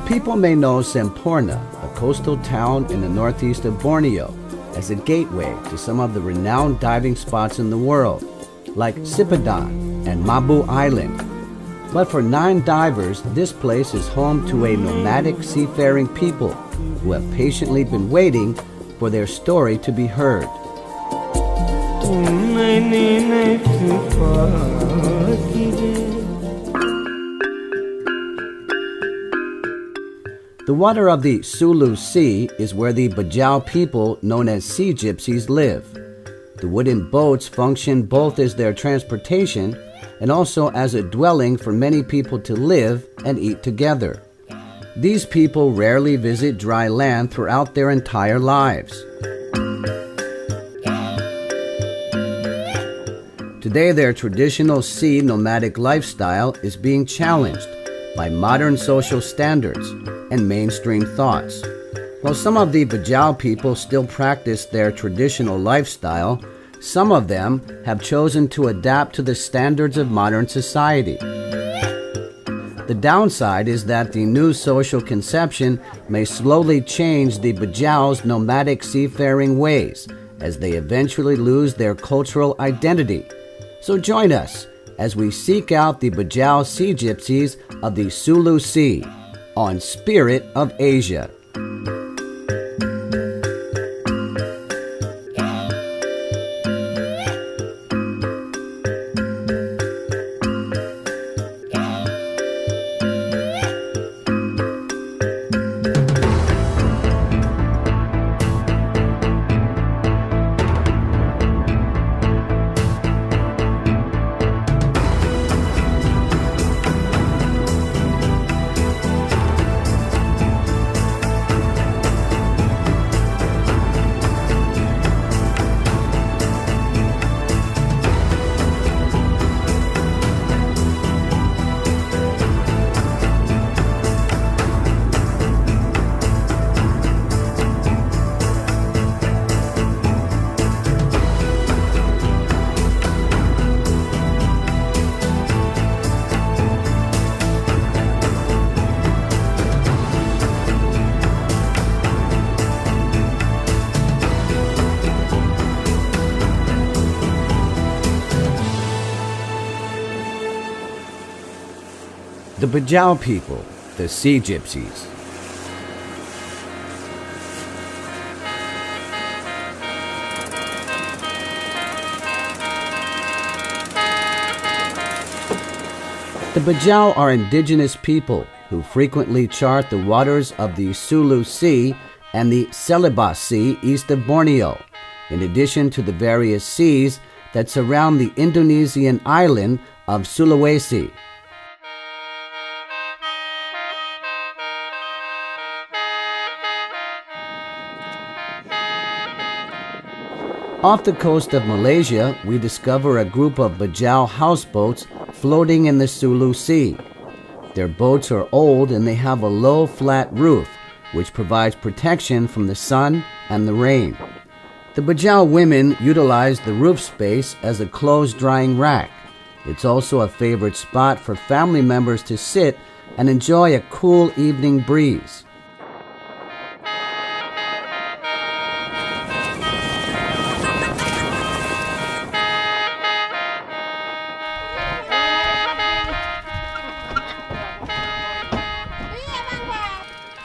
People may know Semporna, a coastal town in the northeast of Borneo, as a gateway to some of the renowned diving spots in the world, like Sipadan and Mabu Island. But for 9 divers, this place is home to a nomadic seafaring people who have patiently been waiting for their story to be heard. The water of the Sulu Sea is where the Bajau people, known as sea gypsies, live. The wooden boats function both as their transportation and also as a dwelling for many people to live and eat together. These people rarely visit dry land throughout their entire lives. Today, their traditional sea nomadic lifestyle is being challenged by modern social standards and mainstream thoughts. While some of the Bajau people still practice their traditional lifestyle, some of them have chosen to adapt to the standards of modern society. The downside is that the new social conception may slowly change the Bajau's nomadic seafaring ways as they eventually lose their cultural identity. So join us as we seek out the Bajau sea gypsies of the Sulu Sea on Spirit of Asia. The Bajau people, the sea gypsies. The Bajau are indigenous people who frequently chart the waters of the Sulu Sea and the Celebes Sea east of Borneo, in addition to the various seas that surround the Indonesian island of Sulawesi. Off the coast of Malaysia, we discover a group of Bajau houseboats floating in the Sulu Sea. Their boats are old and they have a low, flat roof, which provides protection from the sun and the rain. The Bajau women utilize the roof space as a clothes-drying rack. It's also a favorite spot for family members to sit and enjoy a cool evening breeze.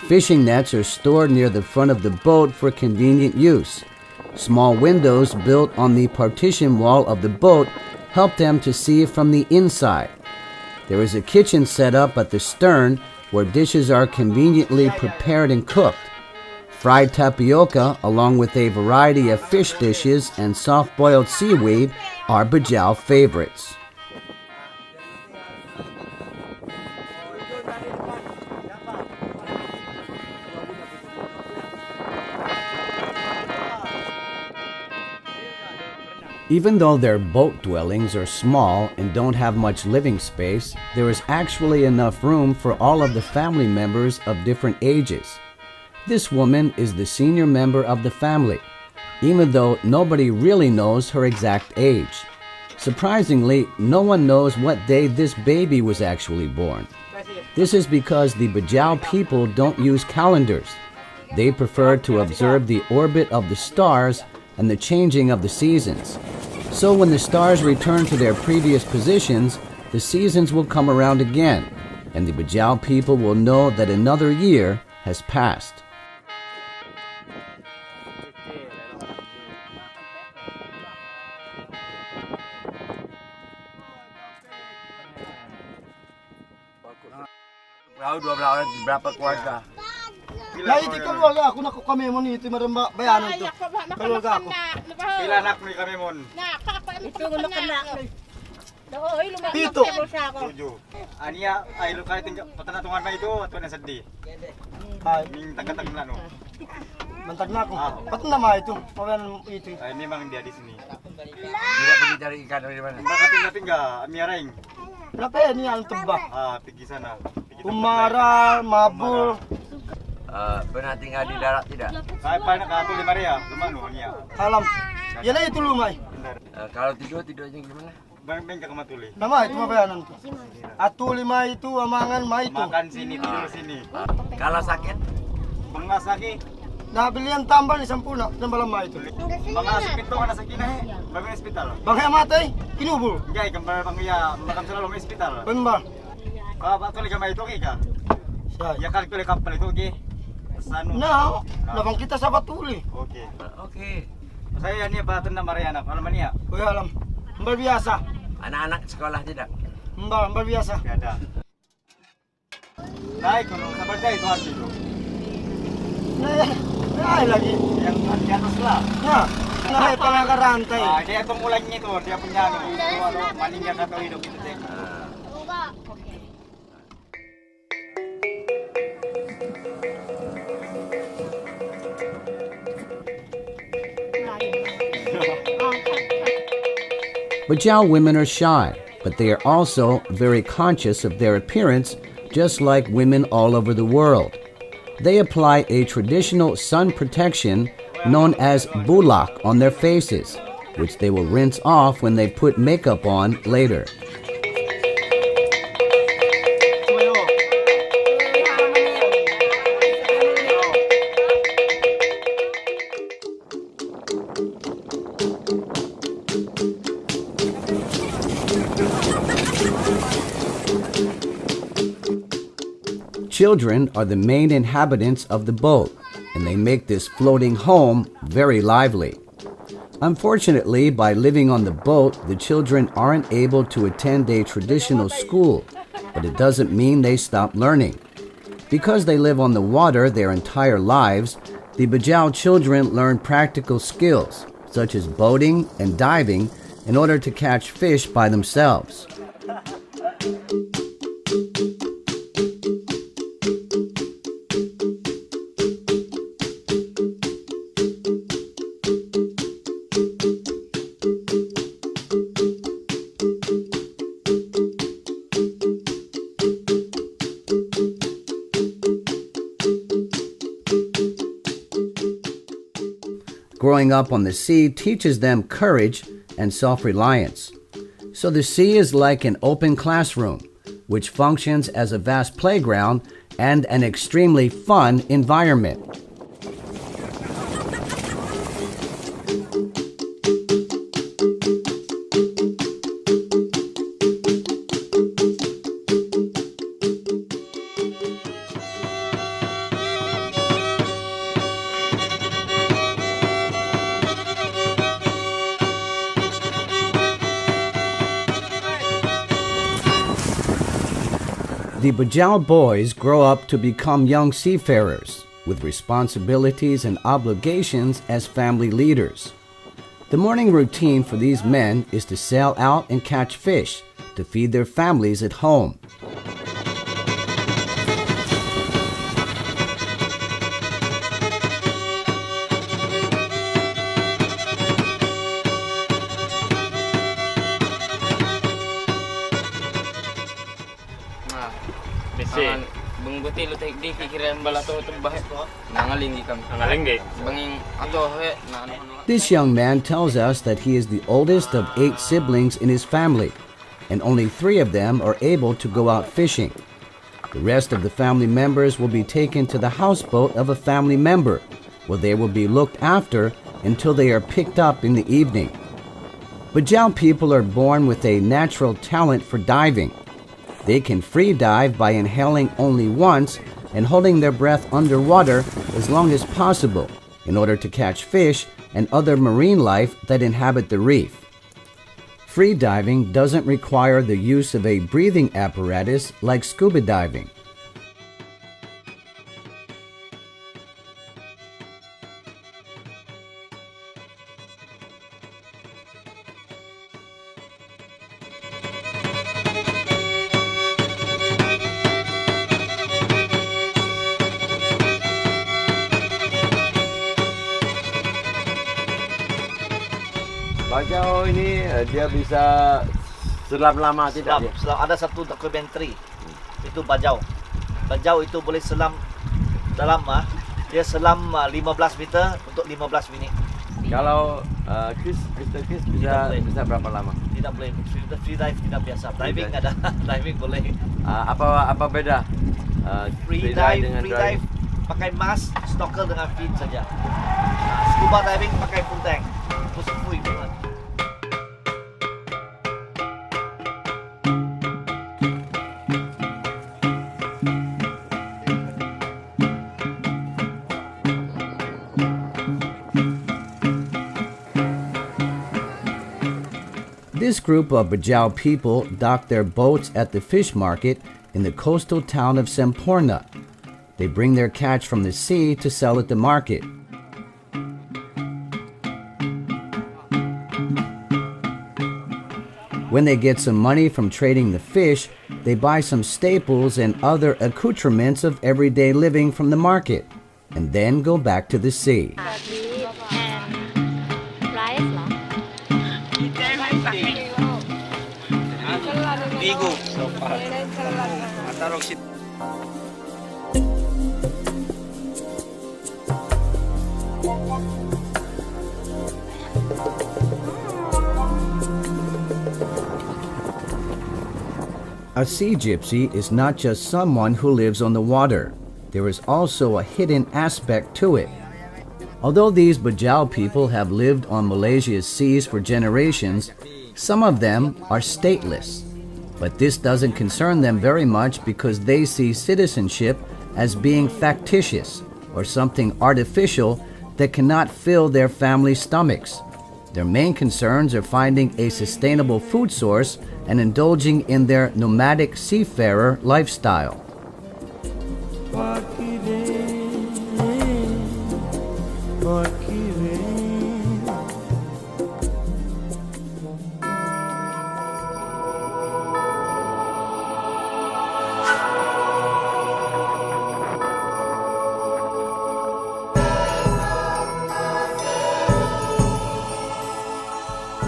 Fishing nets are stored near the front of the boat for convenient use. Small windows built on the partition wall of the boat help them to see from the inside. There is a kitchen set up at the stern where dishes are conveniently prepared and cooked. Fried tapioca, along with a variety of fish dishes and soft-boiled seaweed, are Bajau favorites. Even though their boat dwellings are small and don't have much living space, there is actually enough room for all of the family members of different ages. This woman is the senior member of the family. even though nobody really knows her exact age. Surprisingly, no one knows what day this baby was actually born. This is because the Bajau people don't use calendars. They prefer to observe the orbit of the stars and the changing of the seasons. So when the stars return to their previous positions, the seasons will come around again, and the Bajau people will know that another year has passed. Berapa keluarga? Nah itu keluarga aku nak kami mon itu merembak bayanan tu. Keluarga aku. Pila anak ni kami mon? Itu guna kena. Pito. 7. Ania ay lu kali tinggal patanatungan na itu atau na sedih. Ay, Ning taga-tag na no. mantag na ako. Pat nama itu. Pawan itu. Ay memang dia di sini. Tidak pergi cari ikan dari mana? Baka tinggal amiaring. Kenapa ni ang tebak? Pergi sana. Pergi tempat Umara, mabul. Pernah tinggal di darat tidak? lain. Kaya pa nakatul di Maria, lumano niya. Alam. Yalah itu lumai. Kalau tidurnya gimana? Bang ka kamatuli. Nama itu mah bayanan tu. Atu lima itu amangan mai itu. Makan sini, tidur sini. Kalau sakit? Bangas lagi. Nah bilian tambah ni sampuna dan malam mai itu. Bangas pito ka na sa kinah. Bagay hospital. Banghay matay, kinubul. Gay kambal pangya makam sa lalo hospital. Benbar. Ba tuloy ka may ito ka. Say. Ya kali tuloy kapal ito ki. Sano? Nah, labang kita sa patuli. Okay. Oke. Saya ni batun na Mariana. Ano man niya? Kuya alam. Mbal biasa. Anak-anak sekolah tidak? Mbal biasa. Ada. Naik kuno sa birthday ito ang dito. Nah, lagi. Yang di atas lah. Nah, nah pala karantai. Dia itong ulan niya ito. Dia punya ano, malingya ka ito hidup ito. Bajau women are shy, but they are also very conscious of their appearance, just like women all over the world. They apply a traditional sun protection known as bulak on their faces, which they will rinse off when they put makeup on later. Children are the main inhabitants of the boat, and they make this floating home very lively. Unfortunately, by living on the boat, the children aren't able to attend a traditional school, but it doesn't mean they stop learning. Because they live on the water their entire lives, the Bajau children learn practical skills, such as boating and diving, in order to catch fish by themselves. Growing up on the sea teaches them courage and self-reliance. So the sea is like an open classroom, which functions as a vast playground and an extremely fun environment. The Bajau boys grow up to become young seafarers with responsibilities and obligations as family leaders. The morning routine for these men is to sail out and catch fish to feed their families at home. guti lutek di kikiran balato to bahe nangalinggi kami. Nangalinggi. Banging ato he na ano. This young man tells us that he is the oldest of 8 siblings in his family, and only 3 of them are able to go out fishing. The rest of the family members will be taken to the houseboat of a family member, where they will be looked after until they are picked up in the evening. Bajau people are born with a natural talent for diving. They can free dive by inhaling only once and holding their breath underwater as long as possible in order to catch fish and other marine life that inhabit the reef. Free diving doesn't require the use of a breathing apparatus like scuba diving. Bajau ini dia bisa selam lama tidak dia? Selam. Ada satu dokumentari itu bajau. Bajau itu boleh selam dalam dia selam 15 meter untuk 15 minit. Kalau Mr. Chris bisa berapa lama? Tidak boleh free dive tidak biasa. Diving ada diving boleh. Apa beda? Free dive pakai mask, snorkel dengan fin saja. Scuba diving pakai full tank. Pusing banget. This group of Bajau people dock their boats at the fish market in the coastal town of Semporna. They bring their catch from the sea to sell at the market. When they get some money from trading the fish, they buy some staples and other accoutrements of everyday living from the market, and then go back to the sea. A sea gypsy is not just someone who lives on the water. There is also a hidden aspect to it. Although these Bajau people have lived on Malaysia's seas for generations, some of them are stateless. But this doesn't concern them very much because they see citizenship as being factitious or something artificial that cannot fill their family stomachs. Their main concerns are finding a sustainable food source and indulging in their nomadic seafarer lifestyle.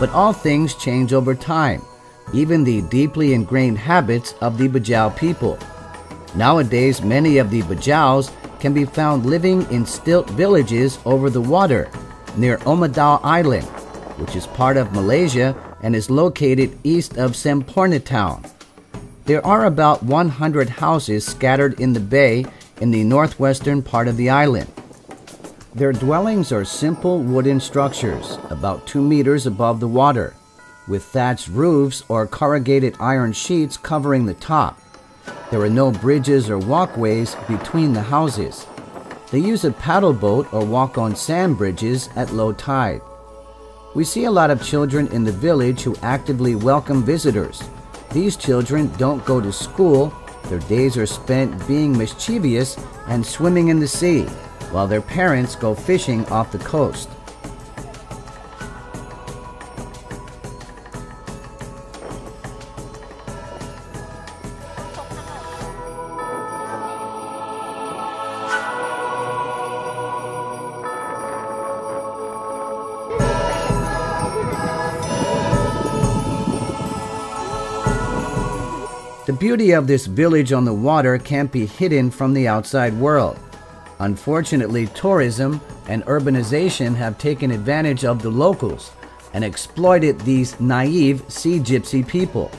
But all things change over time, even the deeply ingrained habits of the Bajau people. Nowadays, many of the Bajaus can be found living in stilt villages over the water near Omadao Island, which is part of Malaysia and is located east of Semporna town. There are about 100 houses scattered in the bay in the northwestern part of the island. Their dwellings are simple wooden structures about 2 meters above the water, with thatched roofs or corrugated iron sheets covering the top. There are no bridges or walkways between the houses. They use a paddle boat or walk on sand bridges at low tide. We see a lot of children in the village who actively welcome visitors. These children don't go to school. Their days are spent being mischievous and swimming in the sea, while their parents go fishing off the coast. The beauty of this village on the water can't be hidden from the outside world. Unfortunately, tourism and urbanization have taken advantage of the locals and exploited these naive sea gypsy people.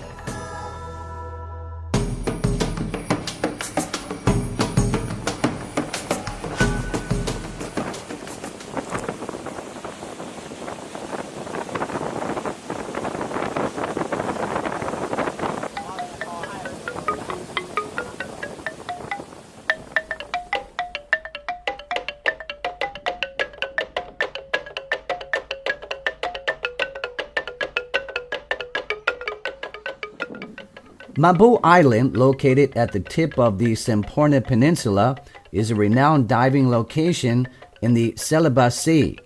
Mabu Island, located at the tip of the Semporna Peninsula, is a renowned diving location in the Celebes Sea.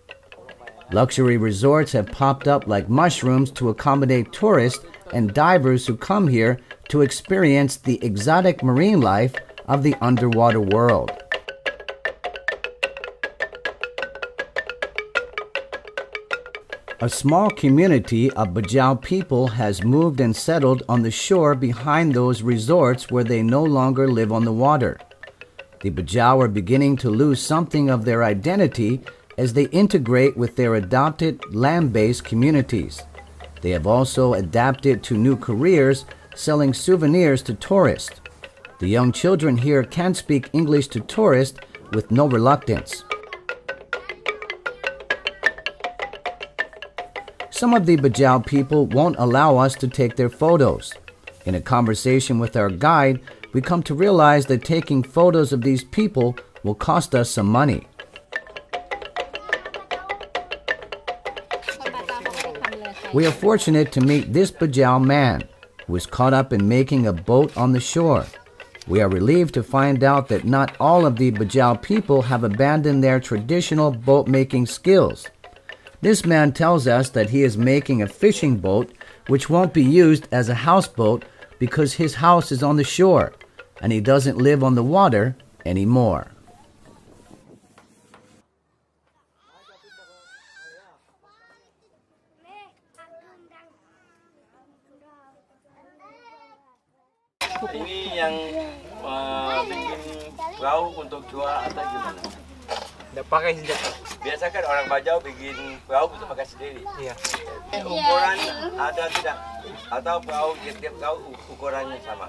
Luxury resorts have popped up like mushrooms to accommodate tourists and divers who come here to experience the exotic marine life of the underwater world. A small community of Bajau people has moved and settled on the shore behind those resorts where they no longer live on the water. The Bajau are beginning to lose something of their identity as they integrate with their adopted land-based communities. They have also adapted to new careers, selling souvenirs to tourists. The young children here can speak English to tourists with no reluctance. Some of the Bajau people won't allow us to take their photos. In a conversation with our guide, we come to realize that taking photos of these people will cost us some money. We are fortunate to meet this Bajau man who is caught up in making a boat on the shore. We are relieved to find out that not all of the Bajau people have abandoned their traditional boat-making skills. This man tells us that he is making a fishing boat which won't be used as a houseboat because his house is on the shore and he doesn't live on the water anymore. Ini yang bikin perahu untuk jual atau gimana? Udah pakai sejak. Biasa kan orang Bajau bikin perahu itu pakai sendiri. Iya. Ukuran ada tidak? Atau perahu tiap perahu ukurannya sama?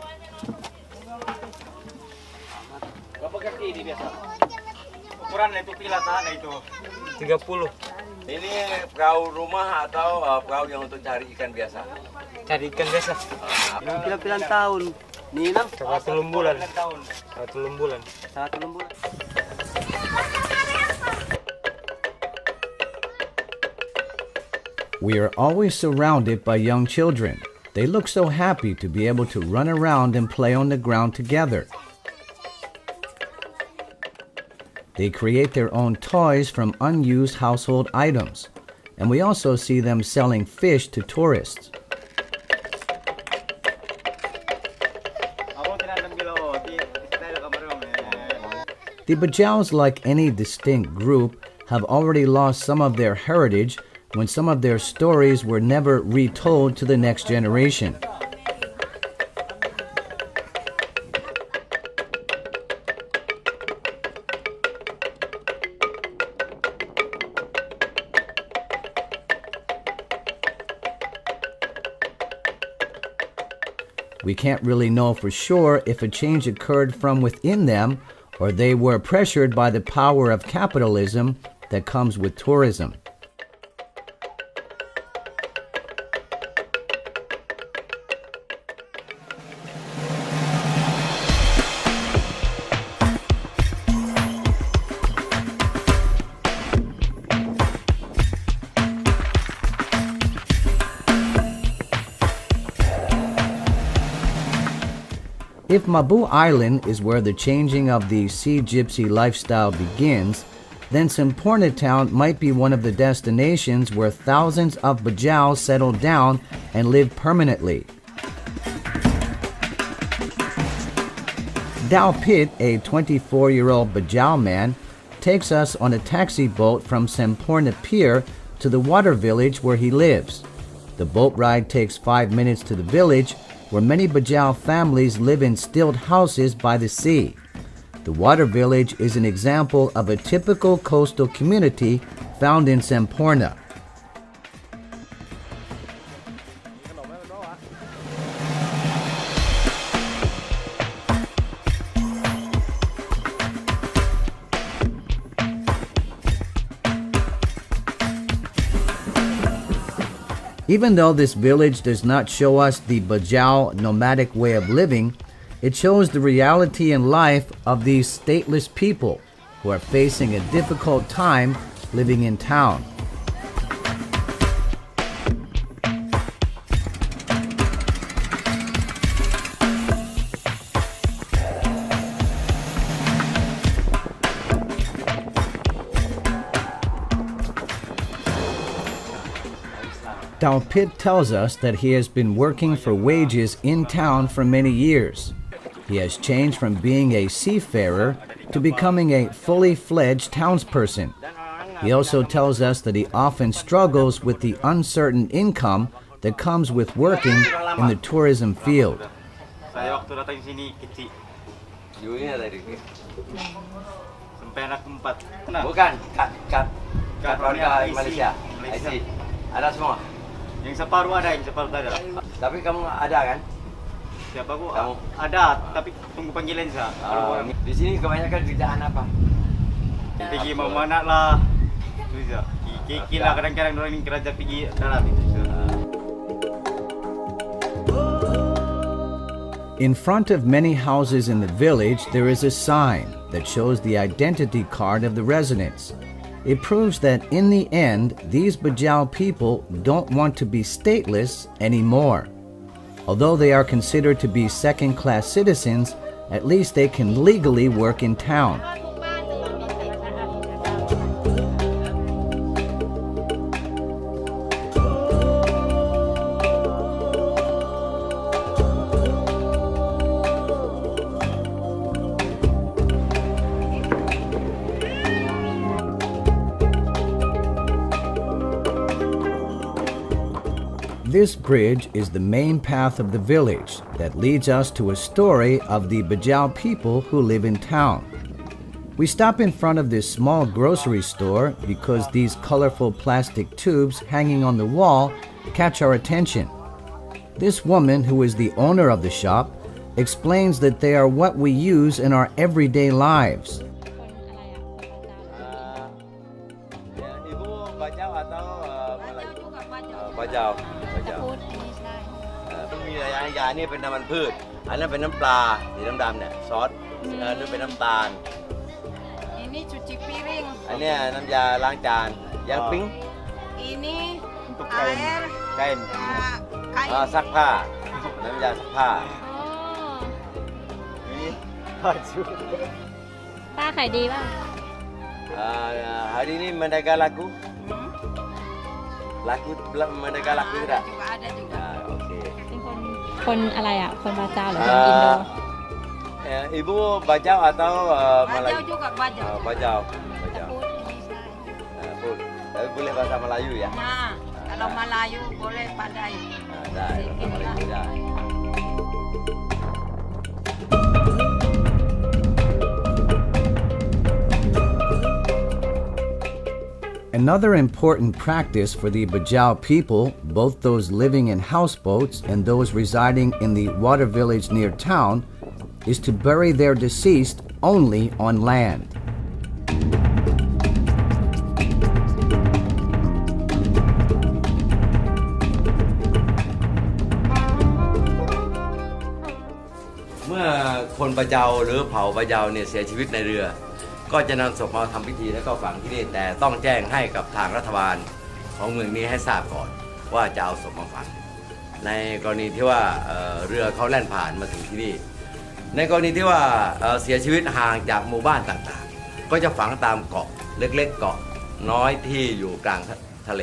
Berapa kaki ini biasa? Ukuran itu pilatan itu 30. Ini perahu rumah atau perahu yang untuk cari ikan biasa? Cari ikan biasa. Pilang-pilang tahun. Ninang 1 bulan. 1 bulan. We are always surrounded by young children. They look so happy to be able to run around and play on the ground together. They create their own toys from unused household items, and we also see them selling fish to tourists. The Bajaus, like any distinct group, have already lost some of their heritage when some of their stories were never retold to the next generation. We can't really know for sure if a change occurred from within them or they were pressured by the power of capitalism that comes with tourism. If Mabu Island is where the changing of the sea gypsy lifestyle begins, then Semporna town might be one of the destinations where thousands of Bajau settle down and live permanently. Dao Pit, a 24-year-old Bajau man, takes us on a taxi boat from Semporna Pier to the water village where he lives. The boat ride takes 5 minutes to the village, where many Bajau families live in stilt houses by the sea. The water village is an example of a typical coastal community found in Semporna. Even though this village does not show us the Bajau nomadic way of living, it shows the reality and life of these stateless people who are facing a difficult time living in town. Tao Pit tells us that he has been working for wages in town for many years. He has changed from being a seafarer to becoming a fully fledged townsperson. He also tells us that he often struggles with the uncertain income that comes with working in the tourism field. Saya waktu datang sini kecil. View-nya dari sini. Sampai anak 4. Bukan, kat warga Malaysia. Malaysia. IC. Ada semua. Yang separuh ada, yang separuh tak ada. Tapi kamu ada kan? Siapa aku? Kamu? Ada, tapi tunggu panggilan saya. Di sini kebanyakan kerjaan apa? Pergi mau mana lah. Itu saja. Kiki lah kadang-kadang orang ini kerja pergi darat itu. In front of many houses in the village, there is a sign that shows the identity card of the residents. It proves that in the end, these Bajau people don't want to be stateless anymore. Although they are considered to be second-class citizens, at least they can legally work in town. This bridge is the main path of the village that leads us to a story of the Bajau people who live in town. We stop in front of this small grocery store because these colorful plastic tubes hanging on the wall catch our attention. This woman, who is the owner of the shop, explains that they are what we use in our everyday lives. Ibu Bajau atau Melayu? Bajau.อันนี้เป็นน้ำมันพืชอันนั้นเป็นน้ำปลาสีดำๆเนี่ยซอสอันนี้เป็นน้ำตาล Ini cuci piring. อันนี้น้ำยาล้างจานยางปิ้ง Ini Untuk kain. air Kain. kain. ซักผ้าน้ำยาซักผ้า Oh. Ini baju. ป้าขายดีป่ะ hari ini mendaga laku mendaga laku tidak Juga ada juga. oke เป็นคนอะไรอ่ะ คนบาจาหรือคนอินโด ibu Bajau atau Bajau Melayu juga bajau. Bajau Sebut ini saya. Put. Tapi boleh bahasa Melayu ya Nah, kalau Melayu boleh padai. dah bahasa Melayu dah. Another important practice for the Bajau people, both those living in houseboats and those residing in the water village near town, is to bury their deceased only on land. มื่อคนบาเจาหรือเผ่าบาเจาเนี่ยเสียชีวิตในเรือก็จะนำศพมาทำพิธีแล้วก็ฝังที่นี่แต่ต้องแจ้งให้กับทางรัฐบาลของเมืองนี้ให้ทราบก่อนว่าจะเอาศพมาฝังในกรณีที่ว่าเรือเขาแล่นผ่านมาถึงที่นี่ในกรณีที่ว่าเสียชีวิตห่างจากหมู่บ้านต่างๆก็จะฝังตามเกาะเล็กๆเกาะน้อยที่อยู่กลางทะเล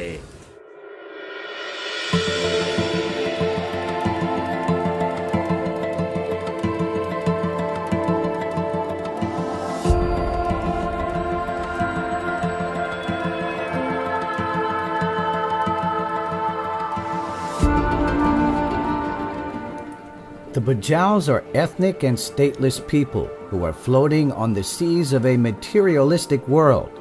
The Bajaus are ethnic and stateless people who are floating on the seas of a materialistic world.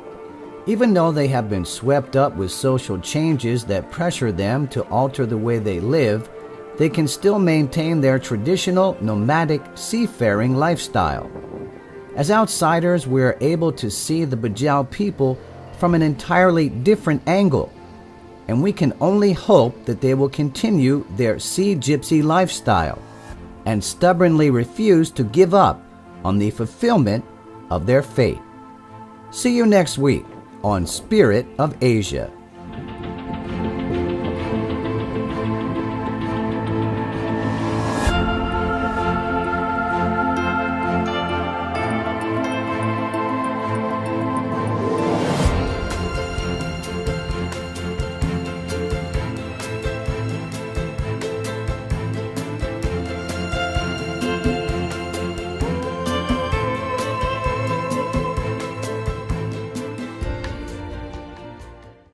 Even though they have been swept up with social changes that pressure them to alter the way they live, they can still maintain their traditional nomadic seafaring lifestyle. As outsiders, we are able to see the Bajau people from an entirely different angle, and we can only hope that they will continue their sea gypsy lifestyle and stubbornly refuse to give up on the fulfillment of their fate. See you next week on Spirit of Asia.